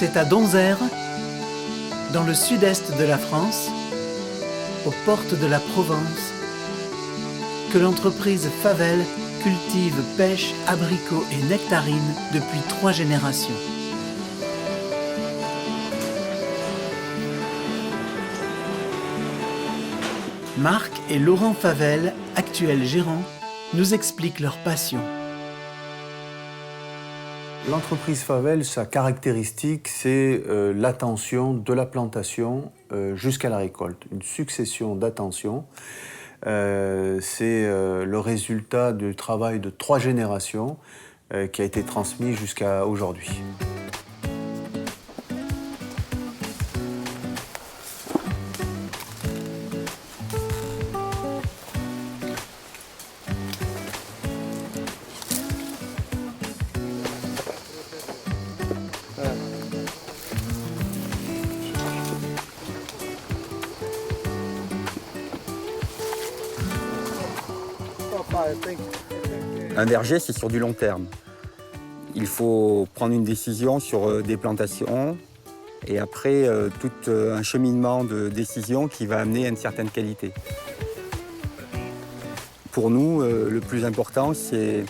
C'est à Donzère, dans le sud-est de la France, aux portes de la Provence, que l'entreprise Favel cultive pêche, abricots et nectarines depuis 3 générations. Marc et Laurent Favel, actuels gérants, nous expliquent leur passion. L'entreprise Favel, sa caractéristique, c'est l'attention de la plantation jusqu'à la récolte. Une succession d'attentions. C'est le résultat du travail de 3 générations qui a été transmis jusqu'à aujourd'hui. Un verger, c'est sur du long terme. Il faut prendre une décision sur des plantations et après tout un cheminement de décision qui va amener à une certaine qualité. Pour nous, le plus important, c'est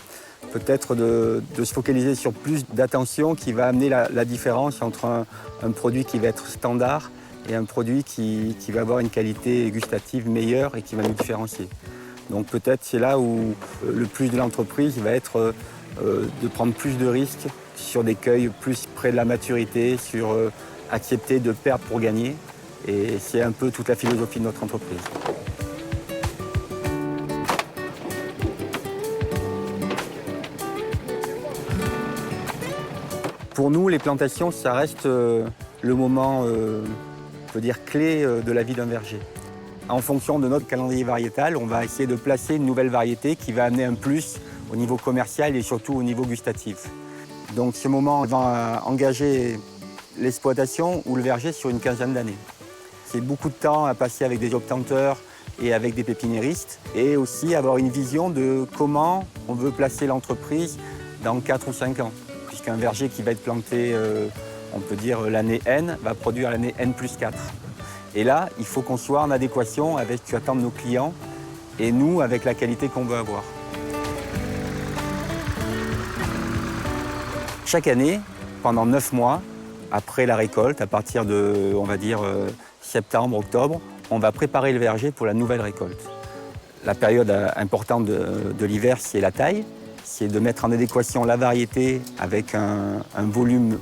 peut-être de se focaliser sur plus d'attention qui va amener la différence entre un produit qui va être standard et un produit qui va avoir une qualité gustative meilleure et qui va nous différencier. Donc peut-être c'est là où le plus de l'entreprise va être de prendre plus de risques sur des cueils plus près de la maturité, sur accepter de perdre pour gagner. Et c'est un peu toute la philosophie de notre entreprise. Pour nous, les plantations, ça reste le moment, on peut dire, clé de la vie d'un verger. En fonction de notre calendrier variétal, on va essayer de placer une nouvelle variété qui va amener un plus au niveau commercial et surtout au niveau gustatif. Donc ce moment va engager l'exploitation ou le verger sur une quinzaine d'années. C'est beaucoup de temps à passer avec des obtenteurs et avec des pépiniéristes et aussi avoir une vision de comment on veut placer l'entreprise dans 4 ou 5 ans. Puisqu'un verger qui va être planté, on peut dire l'année N, va produire l'année N+4. Et là, il faut qu'on soit en adéquation avec ce qu'attendent nos clients et nous, avec la qualité qu'on veut avoir. Chaque année, pendant 9 mois, après la récolte, à partir de, on va dire, septembre, octobre, on va préparer le verger pour la nouvelle récolte. La période importante de l'hiver, c'est la taille. C'est de mettre en adéquation la variété avec un volume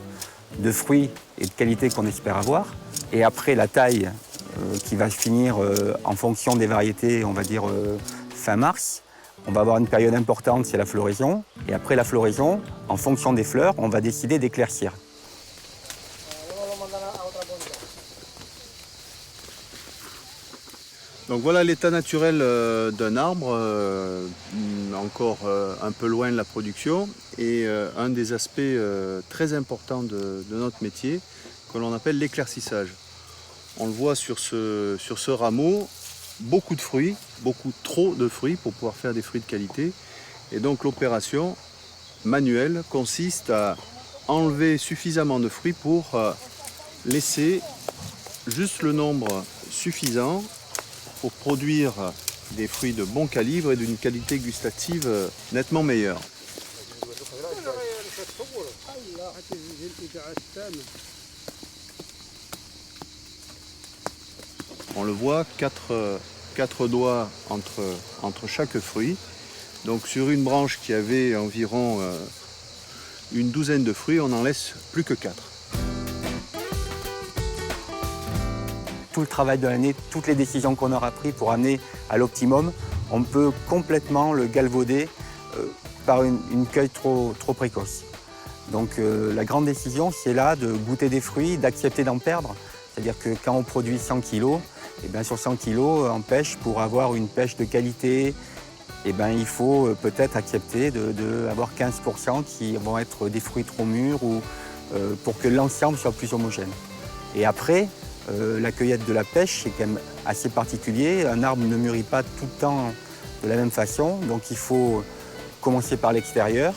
de fruits et de qualité qu'on espère avoir. Et après la taille qui va finir en fonction des variétés, on va dire fin mars, on va avoir une période importante, c'est la floraison. Et après la floraison, en fonction des fleurs, on va décider d'éclaircir. Donc voilà l'état naturel d'un arbre, encore un peu loin de la production, et un des aspects très importants de notre métier, que l'on appelle l'éclaircissage. On le voit sur ce rameau, beaucoup de fruits, beaucoup trop de fruits pour pouvoir faire des fruits de qualité. Et donc l'opération manuelle consiste à enlever suffisamment de fruits pour laisser juste le nombre suffisant pour produire des fruits de bon calibre et d'une qualité gustative nettement meilleure. On le voit, 4 doigts entre chaque fruit. Donc sur une branche qui avait environ une douzaine de fruits, on n'en laisse plus que 4. Tout le travail de l'année, toutes les décisions qu'on aura prises pour amener à l'optimum, on peut complètement le galvauder par une cueille trop précoce. Donc la grande décision, c'est là de goûter des fruits, d'accepter d'en perdre. C'est-à-dire que quand on produit 100 kg, et bien sur 100 kg en pêche, pour avoir une pêche de qualité, et ben il faut peut-être accepter d'avoir 15% qui vont être des fruits trop mûrs ou pour que l'ensemble soit plus homogène. Et après, la cueillette de la pêche, c'est quand même assez particulier. Un arbre ne mûrit pas tout le temps de la même façon, donc il faut commencer par l'extérieur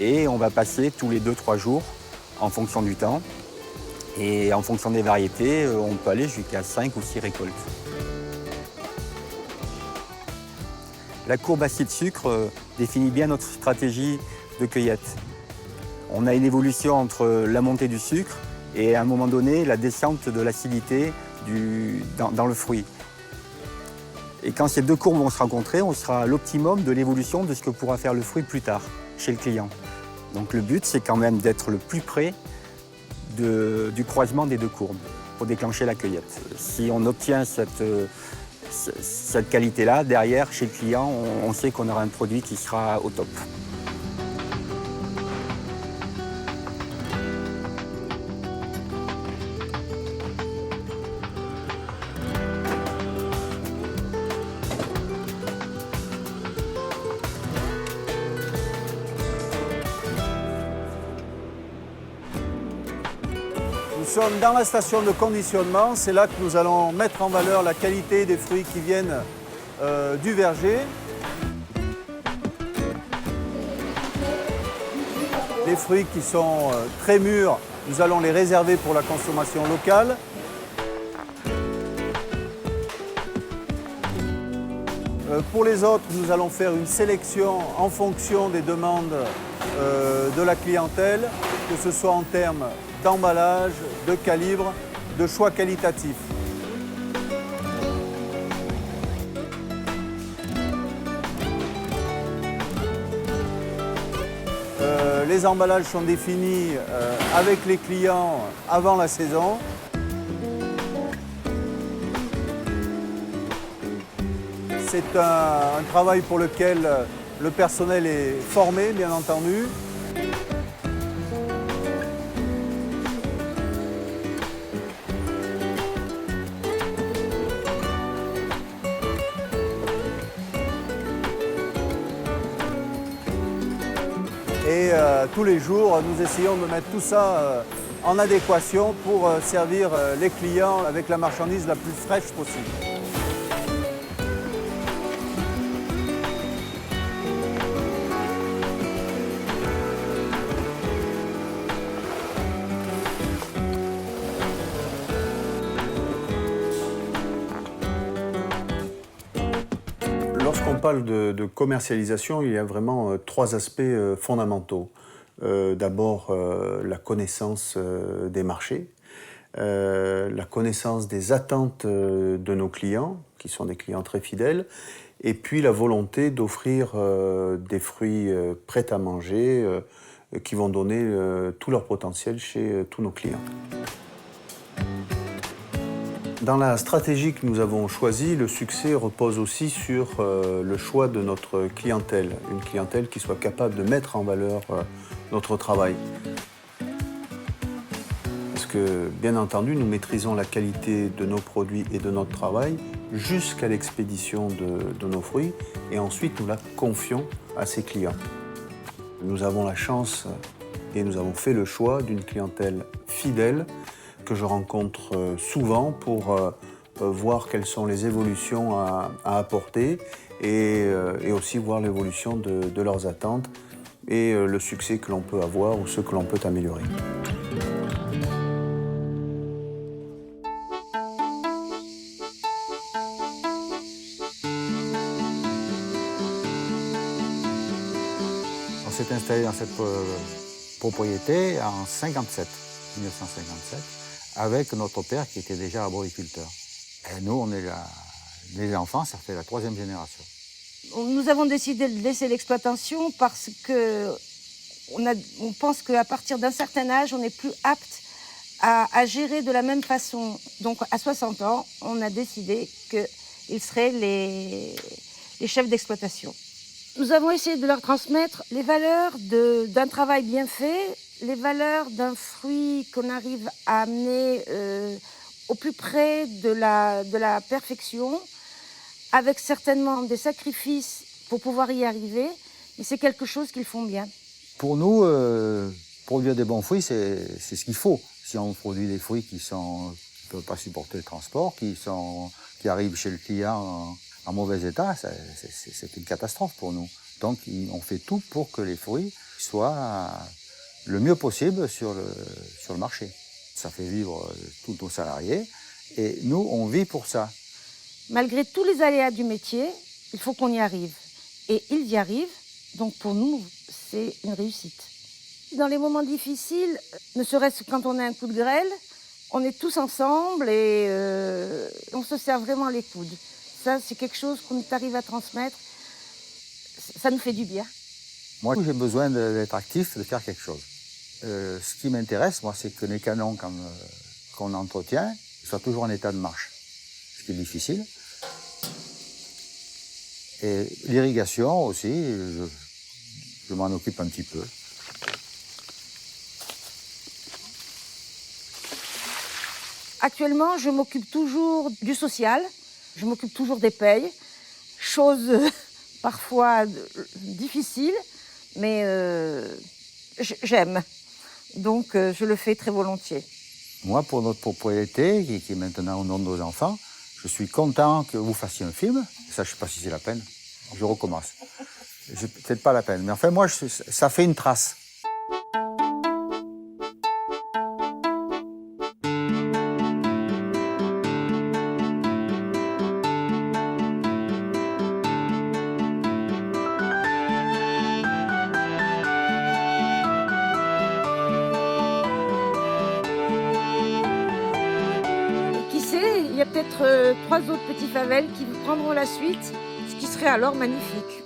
et on va passer tous les 2-3 jours en fonction du temps Et en fonction des variétés, on peut aller jusqu'à 5 ou 6 récoltes. La courbe acide-sucre définit bien notre stratégie de cueillette. On a une évolution entre la montée du sucre et à un moment donné la descente de l'acidité dans le fruit. Et quand ces deux courbes vont se rencontrer, on sera à l'optimum de l'évolution de ce que pourra faire le fruit plus tard chez le client. Donc le but, c'est quand même d'être le plus près du croisement des deux courbes pour déclencher la cueillette. Si on obtient cette qualité-là, derrière, chez le client, on sait qu'on aura un produit qui sera au top. Nous sommes dans la station de conditionnement, c'est là que nous allons mettre en valeur la qualité des fruits qui viennent du verger. Les fruits qui sont très mûrs, nous allons les réserver pour la consommation locale. Pour les autres, nous allons faire une sélection en fonction des demandes de la clientèle, que ce soit en termes d'emballage, de calibre, de choix qualitatifs. Les emballages sont définis avec les clients avant la saison. C'est un travail pour lequel le personnel est formé, bien entendu. Et tous les jours, nous essayons de mettre tout ça en adéquation pour servir les clients avec la marchandise la plus fraîche possible. Lorsqu'on parle de commercialisation, il y a vraiment trois aspects fondamentaux. D'abord, la connaissance des marchés, la connaissance des attentes de nos clients, qui sont des clients très fidèles, et puis la volonté d'offrir des fruits prêts à manger qui vont donner tout leur potentiel chez tous nos clients. Dans la stratégie que nous avons choisie, le succès repose aussi sur le choix de notre clientèle. Une clientèle qui soit capable de mettre en valeur notre travail. Parce que, bien entendu, nous maîtrisons la qualité de nos produits et de notre travail jusqu'à l'expédition de nos fruits et ensuite nous la confions à ses clients. Nous avons la chance et nous avons fait le choix d'une clientèle fidèle que je rencontre souvent pour voir quelles sont les évolutions à apporter et aussi voir l'évolution de leurs attentes et le succès que l'on peut avoir ou ce que l'on peut améliorer. On s'est installé dans cette propriété en 1957, avec notre père qui était déjà arboriculteur. Et nous, on est les enfants, ça fait la 3e génération. Nous avons décidé de laisser l'exploitation parce que on pense qu'à partir d'un certain âge, on n'est plus apte à gérer de la même façon. Donc à 60 ans, on a décidé qu'ils seraient les chefs d'exploitation. Nous avons essayé de leur transmettre les valeurs d'un travail bien fait, les valeurs d'un fruit qu'on arrive à amener au plus près de la perfection, avec certainement des sacrifices pour pouvoir y arriver, mais c'est quelque chose qu'ils font bien. Pour nous, produire des bons fruits, c'est ce qu'il faut. Si on produit des fruits qui ne peuvent pas supporter le transport, qui arrivent chez le client en mauvais état, c'est une catastrophe pour nous. Donc on fait tout pour que les fruits soient le mieux possible sur le marché. Ça fait vivre tous nos salariés. Et nous, on vit pour ça. Malgré tous les aléas du métier, il faut qu'on y arrive. Et ils y arrivent, donc pour nous, c'est une réussite. Dans les moments difficiles, ne serait-ce que quand on a un coup de grêle, on est tous ensemble et on se serre vraiment les coudes. Ça, c'est quelque chose qu'on arrive à transmettre. Ça nous fait du bien. Moi, j'ai besoin d'être actif, de faire quelque chose. Ce qui m'intéresse, moi, c'est que les canons qu'on entretient soient toujours en état de marche, ce qui est difficile. Et l'irrigation aussi, je m'en occupe un petit peu. Actuellement, je m'occupe toujours du social, je m'occupe toujours des payes, chose parfois difficile, mais j'aime. Donc je le fais très volontiers. Moi, pour notre propriété, qui est maintenant au nom de nos enfants, je suis content que vous fassiez un film. Ça, je ne sais pas si c'est la peine. Je recommence. C'est peut-être pas la peine. Mais enfin, moi, ça fait une trace. Qui sait, il y a peut-être 3 autres petits Favels qui prendront la suite, ce qui serait alors magnifique.